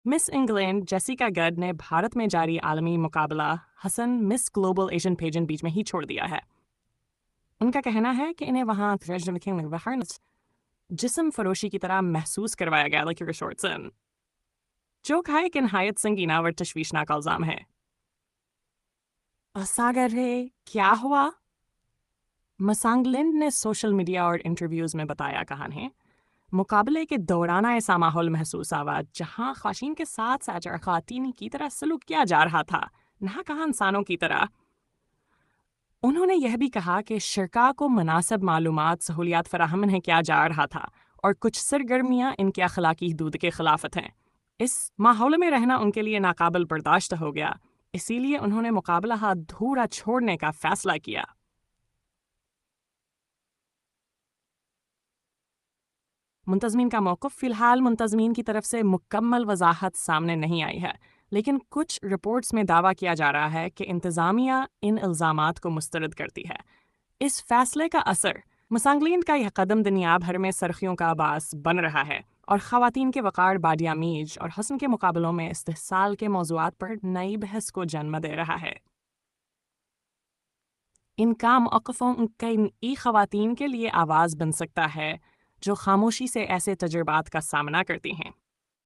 مس England جیسیکا good نے بھارت میں جاری عالمی مقابلہ حسن مس گلوبل ایشین پیجن بیچ میں ہی چھوڑ دیا ہے۔ ان کا کہنا ہے کہ انہیں وہاں جسم فروشی کی طرح محسوس کروایا گیا جو کہ ایک نہایت سنگینہ اور تشویشناک الزام ہے۔ ساگر رے کیا ہوا؟ مسانگلینڈ نے سوشل میڈیا اور انٹرویوز میں بتایا کہانی مقابلے کے دوران ایسا ماحول محسوس ہوا جہاں خواتین کے ساتھ خواتین کی طرح سلوک کیا جا رہا تھا، نہ کہا انسانوں کی طرح۔ انہوں نے یہ بھی کہا کہ شرکاء کو مناسب معلومات سہولیات فراہم نہیں کیا جا رہا تھا اور کچھ سرگرمیاں ان کے اخلاقی حدود کے خلافت ہیں۔ اس ماحول میں رہنا ان کے لیے ناقابل برداشت ہو گیا، اسی لیے انہوں نے مقابلہ ادھورا چھوڑنے کا فیصلہ کیا۔ منتظمین کا موقف فی الحال منتظمین کی طرف سے مکمل وضاحت سامنے نہیں آئی ہے، لیکن کچھ رپورٹس میں دعویٰ کیا جا رہا ہے کہ انتظامیہ ان الزامات کو مسترد کرتی ہے۔ اس فیصلے کا اثر مسانگلینڈ کا یہ قدم دنیا بھر میں سرخیوں کا باعث بن رہا ہے اور خواتین کے وقار، باڈی امیج اور حسن کے مقابلوں میں استحصال کے موضوعات پر نئی بحث کو جنم دے رہا ہے۔ ان کا موقفوں کئی خواتین کے لیے آواز بن سکتا ہے جو خاموشی سے ایسے تجربات کا سامنا کرتی ہیں۔